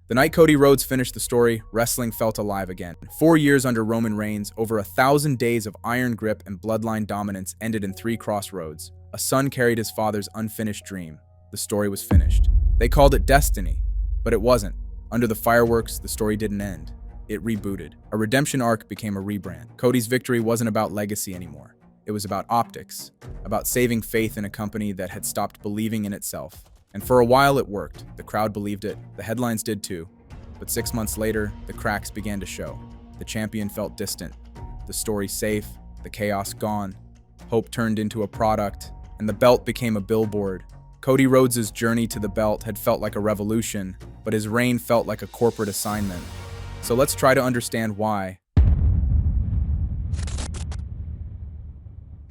The night Cody Rhodes finished the story, wrestling felt alive again. 4 years under Roman Reigns, over 1,000 days of iron grip and bloodline dominance ended in 3 crossroads. A son carried his father's unfinished dream. The story was finished. They called it destiny, but it wasn't. Under the fireworks, the story didn't end. It rebooted. A redemption arc became a rebrand. Cody's victory wasn't about legacy anymore. It was about optics, about saving faith in a company that had stopped believing in itself. And for a while it worked. The crowd believed it. The headlines did too. But 6 months later, the cracks began to show. The champion felt distant. The story safe, the chaos gone. Hope turned into a product, and the belt became a billboard. Cody Rhodes' journey to the belt had felt like a revolution, but his reign felt like a corporate assignment. So let's try to understand why.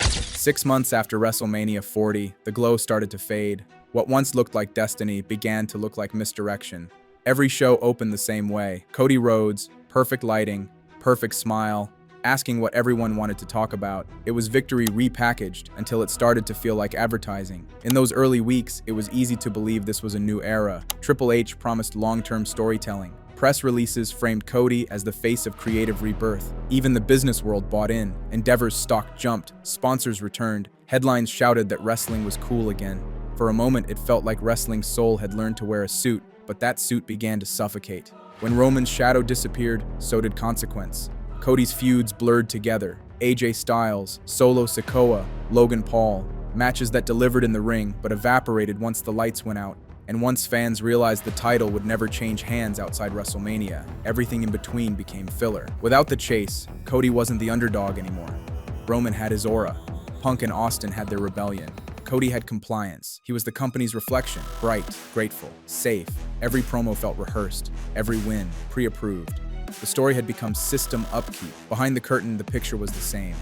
6 months after WrestleMania 40, the glow started to fade. What once looked like destiny began to look like misdirection. Every show opened the same way. Cody Rhodes, perfect lighting, perfect smile, asking what everyone wanted to talk about. It was victory repackaged until it started to feel like advertising. In those early weeks, it was easy to believe this was a new era. Triple H promised long-term storytelling. Press releases framed Cody as the face of creative rebirth. Even the business world bought in. Endeavor's stock jumped, sponsors returned, headlines shouted that wrestling was cool again. For a moment, it felt like wrestling's soul had learned to wear a suit, but that suit began to suffocate. When Roman's shadow disappeared, so did Consequence. Cody's feuds blurred together. AJ Styles, Solo Sikoa, Logan Paul. Matches that delivered in the ring, but evaporated once the lights went out. And once fans realized the title would never change hands outside WrestleMania, everything in between became filler. Without the chase, Cody wasn't the underdog anymore. Roman had his aura. Punk and Austin had their rebellion. Cody had compliance. He was the company's reflection, bright, grateful, safe. Every promo felt rehearsed, every win pre-approved. The story had become system upkeep. Behind the curtain, the picture was the same.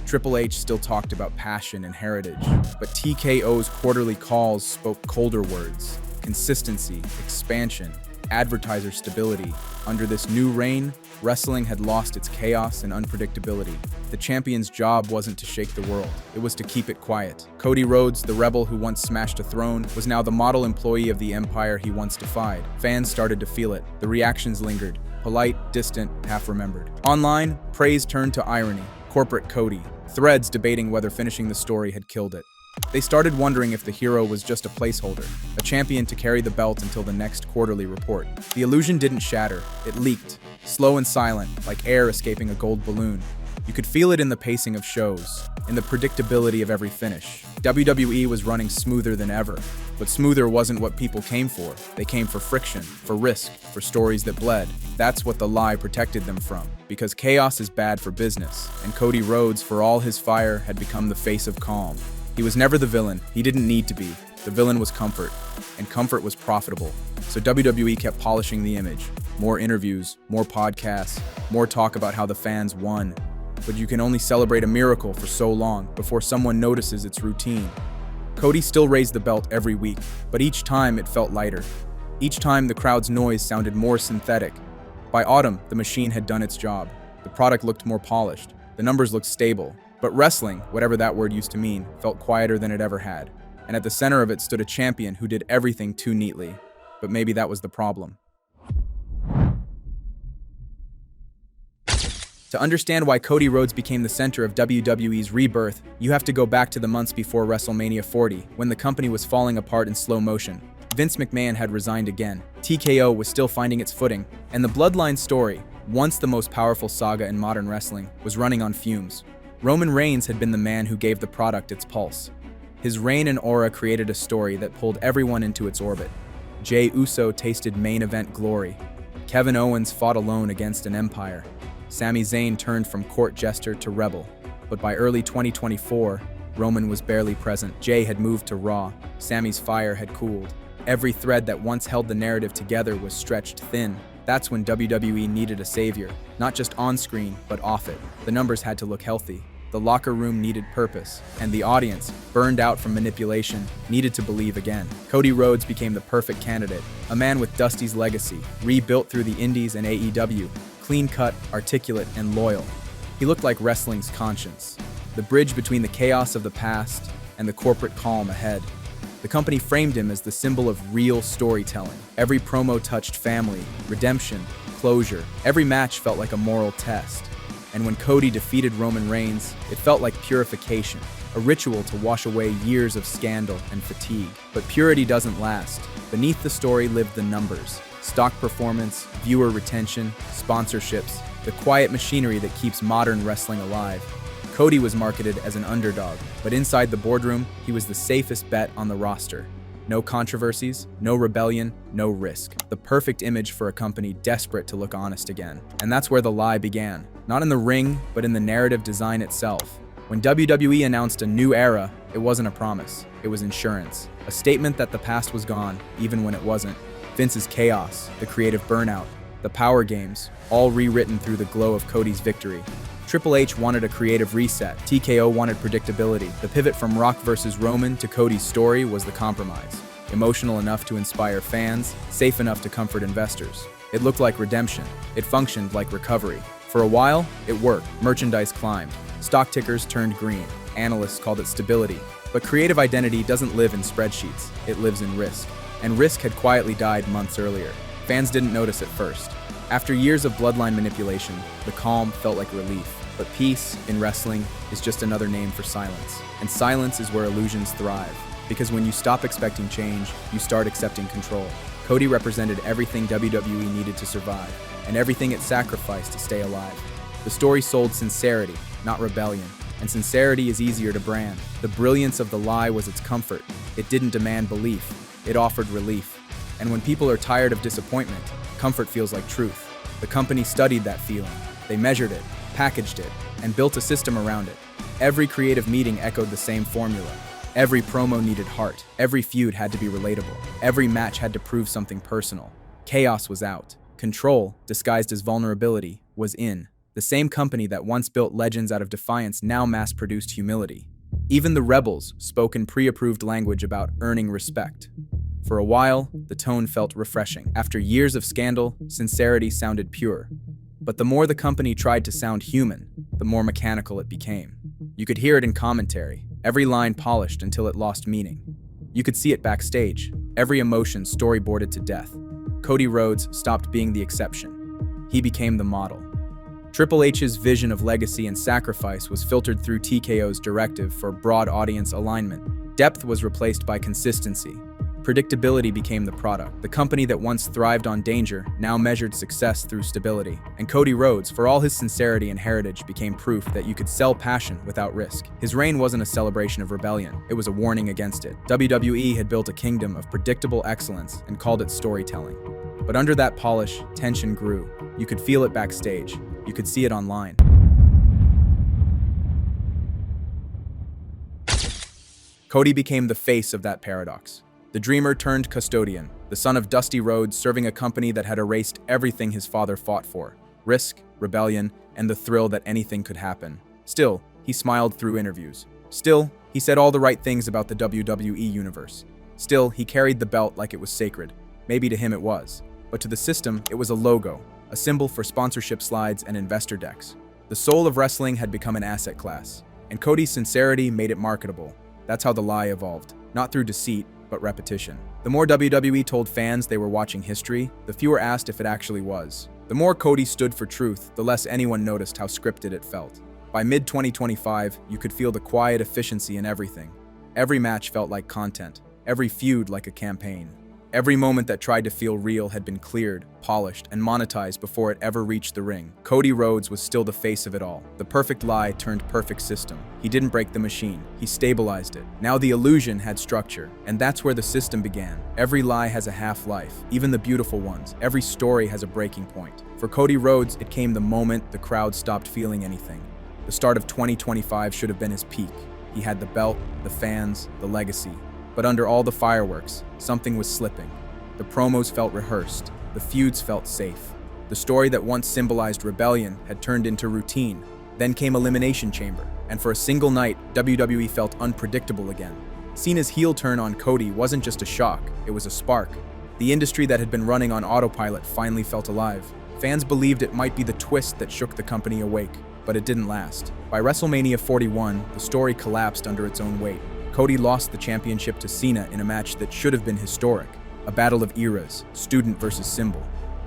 Triple H still talked about passion and heritage, but TKO's quarterly calls spoke colder words. Consistency, expansion, advertiser stability. Under this new reign, wrestling had lost its chaos and unpredictability. The champion's job wasn't to shake the world, it was to keep it quiet. Cody Rhodes, the rebel who once smashed a throne, was now the model employee of the empire he once defied. Fans started to feel it. The reactions lingered. Polite, distant, half-remembered. Online, praise turned to irony. Corporate Cody. Threads debating whether finishing the story had killed it. They started wondering if the hero was just a placeholder, a champion to carry the belt until the next quarterly report. The illusion didn't shatter, it leaked, slow and silent, like air escaping a gold balloon. You could feel it in the pacing of shows, in the predictability of every finish. WWE was running smoother than ever, but smoother wasn't what people came for. They came for friction, for risk, for stories that bled. That's what the lie protected them from, because chaos is bad for business, and Cody Rhodes, for all his fire, had become the face of calm. He was never the villain. He didn't need to be. The villain was comfort, and comfort was profitable. So WWE kept polishing the image. More interviews, more podcasts, more talk about how the fans won. But you can only celebrate a miracle for so long before someone notices it's routine. Cody still raised the belt every week, but each time it felt lighter. Each time the crowd's noise sounded more synthetic. By autumn, the machine had done its job. The product looked more polished. The numbers looked stable. But wrestling, whatever that word used to mean, felt quieter than it ever had. And at the center of it stood a champion who did everything too neatly. But maybe that was the problem. To understand why Cody Rhodes became the center of WWE's rebirth, you have to go back to the months before WrestleMania 40, when the company was falling apart in slow motion. Vince McMahon had resigned again. TKO was still finding its footing. And the Bloodline story, once the most powerful saga in modern wrestling, was running on fumes. Roman Reigns had been the man who gave the product its pulse. His reign and aura created a story that pulled everyone into its orbit. Jey Uso tasted main event glory. Kevin Owens fought alone against an empire. Sami Zayn turned from court jester to rebel. But by early 2024, Roman was barely present. Jey had moved to Raw. Sami's fire had cooled. Every thread that once held the narrative together was stretched thin. That's when WWE needed a savior, not just on screen, but off it. The numbers had to look healthy. The locker room needed purpose, and the audience, burned out from manipulation, needed to believe again. Cody Rhodes became the perfect candidate, a man with Dusty's legacy, rebuilt through the Indies and AEW, clean-cut, articulate, and loyal. He looked like wrestling's conscience, the bridge between the chaos of the past and the corporate calm ahead. The company framed him as the symbol of real storytelling. Every promo touched family, redemption, closure. Every match felt like a moral test. And when Cody defeated Roman Reigns, it felt like purification, a ritual to wash away years of scandal and fatigue. But purity doesn't last. Beneath the story lived the numbers: stock performance, viewer retention, sponsorships, the quiet machinery that keeps modern wrestling alive. Cody was marketed as an underdog, but inside the boardroom, he was the safest bet on the roster. No controversies, no rebellion, no risk. The perfect image for a company desperate to look honest again. And that's where the lie began. Not in the ring, but in the narrative design itself. When WWE announced a new era, it wasn't a promise. It was insurance. A statement that the past was gone, even when it wasn't. Vince's chaos, the creative burnout, the power games, all rewritten through the glow of Cody's victory. Triple H wanted a creative reset. TKO wanted predictability. The pivot from Rock versus Roman to Cody's story was the compromise. Emotional enough to inspire fans, safe enough to comfort investors. It looked like redemption. It functioned like recovery. For a while, it worked. Merchandise climbed. Stock tickers turned green. Analysts called it stability. But creative identity doesn't live in spreadsheets. It lives in risk. And risk had quietly died months earlier. Fans didn't notice at first. After years of bloodline manipulation, the calm felt like relief. But peace, in wrestling, is just another name for silence. And silence is where illusions thrive. Because when you stop expecting change, you start accepting control. Cody represented everything WWE needed to survive, and everything it sacrificed to stay alive. The story sold sincerity, not rebellion. And sincerity is easier to brand. The brilliance of the lie was its comfort. It didn't demand belief. It offered relief. And when people are tired of disappointment, comfort feels like truth. The company studied that feeling. They measured it, packaged it, and built a system around it. Every creative meeting echoed the same formula. Every promo needed heart. Every feud had to be relatable. Every match had to prove something personal. Chaos was out. Control, disguised as vulnerability, was in. The same company that once built legends out of defiance now mass-produced humility. Even the rebels spoke in pre-approved language about earning respect. For a while, the tone felt refreshing. After years of scandal, sincerity sounded pure. But the more the company tried to sound human, the more mechanical it became. You could hear it in commentary, every line polished until it lost meaning. You could see it backstage, every emotion storyboarded to death. Cody Rhodes stopped being the exception. He became the model. Triple H's vision of legacy and sacrifice was filtered through TKO's directive for broad audience alignment. Depth was replaced by consistency. Predictability became the product. The company that once thrived on danger now measured success through stability. And Cody Rhodes, for all his sincerity and heritage, became proof that you could sell passion without risk. His reign wasn't a celebration of rebellion, it was a warning against it. WWE had built a kingdom of predictable excellence and called it storytelling. But under that polish, tension grew. You could feel it backstage. You could see it online. Cody became the face of that paradox. The dreamer turned custodian, the son of Dusty Rhodes serving a company that had erased everything his father fought for: risk, rebellion, and the thrill that anything could happen. Still, he smiled through interviews. Still, he said all the right things about the WWE universe. Still, he carried the belt like it was sacred. Maybe to him it was. But to the system, it was a logo, a symbol for sponsorship slides and investor decks. The soul of wrestling had become an asset class, and Cody's sincerity made it marketable. That's how the lie evolved, not through deceit, but repetition. The more WWE told fans they were watching history, the fewer asked if it actually was. The more Cody stood for truth, the less anyone noticed how scripted it felt. By mid-2025, you could feel the quiet efficiency in everything. Every match felt like content, every feud like a campaign. Every moment that tried to feel real had been cleared, polished, and monetized before it ever reached the ring. Cody Rhodes was still the face of it all. The perfect lie turned perfect system. He didn't break the machine, he stabilized it. Now the illusion had structure, and that's where the system began. Every lie has a half-life, even the beautiful ones. Every story has a breaking point. For Cody Rhodes, it came the moment the crowd stopped feeling anything. The start of 2025 should have been his peak. He had the belt, the fans, the legacy. But under all the fireworks, something was slipping. The promos felt rehearsed. The feuds felt safe. The story that once symbolized rebellion had turned into routine. Then came Elimination Chamber, and for a single night, WWE felt unpredictable again. Cena's heel turn on Cody wasn't just a shock, it was a spark. The industry that had been running on autopilot finally felt alive. Fans believed it might be the twist that shook the company awake, but it didn't last. By WrestleMania 41, the story collapsed under its own weight. Cody lost the championship to Cena in a match that should have been historic, a battle of eras, student versus symbol.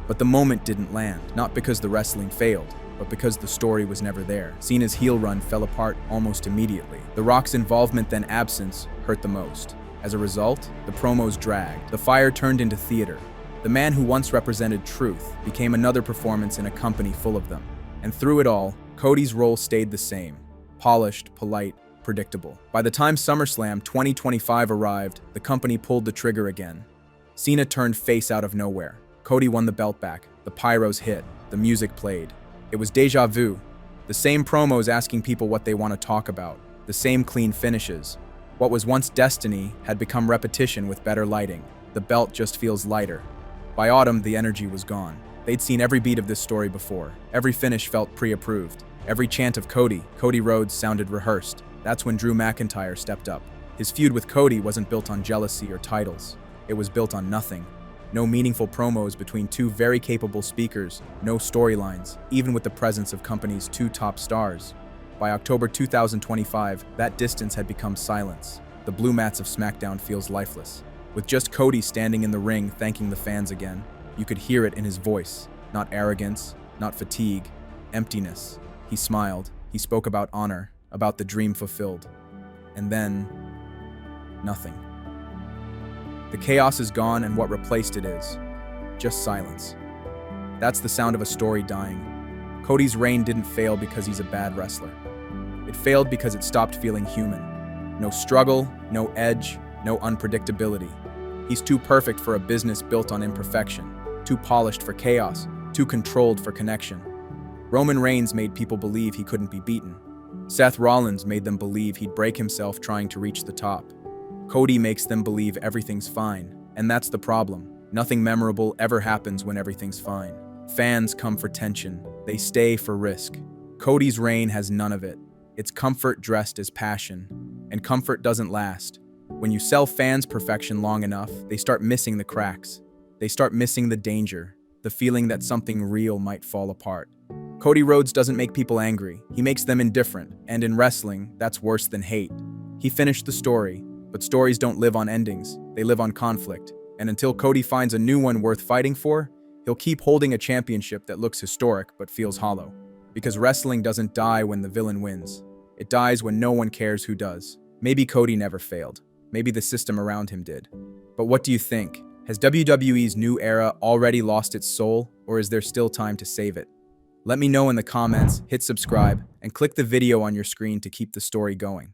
But the moment didn't land, not because the wrestling failed, but because the story was never there. Cena's heel run fell apart almost immediately. The Rock's involvement then absence hurt the most. As a result, the promos dragged. The fire turned into theater. The man who once represented truth became another performance in a company full of them. And through it all, Cody's role stayed the same. Polished, polite, predictable. By the time SummerSlam 2025 arrived, the company pulled the trigger again. Cena turned face out of nowhere. Cody won the belt back. The pyros hit. The music played. It was déjà vu. The same promos asking people what they want to talk about. The same clean finishes. What was once destiny had become repetition with better lighting. The belt just feels lighter. By autumn, the energy was gone. They'd seen every beat of this story before. Every finish felt pre-approved. Every chant of Cody Rhodes sounded rehearsed. That's when Drew McIntyre stepped up. His feud with Cody wasn't built on jealousy or titles. It was built on nothing. No meaningful promos between two very capable speakers, no storylines, even with the presence of company's two top stars. By October 2025, that distance had become silence. The blue mats of SmackDown feels lifeless. With just Cody standing in the ring thanking the fans again, you could hear it in his voice. Not arrogance, not fatigue, emptiness. He smiled. He spoke about honor, about the dream fulfilled. And then, nothing. The chaos is gone, and what replaced it is just silence. That's the sound of a story dying. Cody's reign didn't fail because he's a bad wrestler. It failed because it stopped feeling human. No struggle, no edge, no unpredictability. He's too perfect for a business built on imperfection, too polished for chaos, too controlled for connection. Roman Reigns made people believe he couldn't be beaten. Seth Rollins made them believe he'd break himself trying to reach the top. Cody makes them believe everything's fine, and that's the problem. Nothing memorable ever happens when everything's fine. Fans come for tension. They stay for risk. Cody's reign has none of it. It's comfort dressed as passion, and comfort doesn't last. When you sell fans perfection long enough, they start missing the cracks. They start missing the danger, the feeling that something real might fall apart. Cody Rhodes doesn't make people angry. He makes them indifferent, and in wrestling, that's worse than hate. He finished the story, but stories don't live on endings. They live on conflict. And until Cody finds a new one worth fighting for, he'll keep holding a championship that looks historic but feels hollow. Because wrestling doesn't die when the villain wins. It dies when no one cares who does. Maybe Cody never failed. Maybe the system around him did. But what do you think? Has WWE's new era already lost its soul, or is there still time to save it? Let me know in the comments, hit subscribe, and click the video on your screen to keep the story going.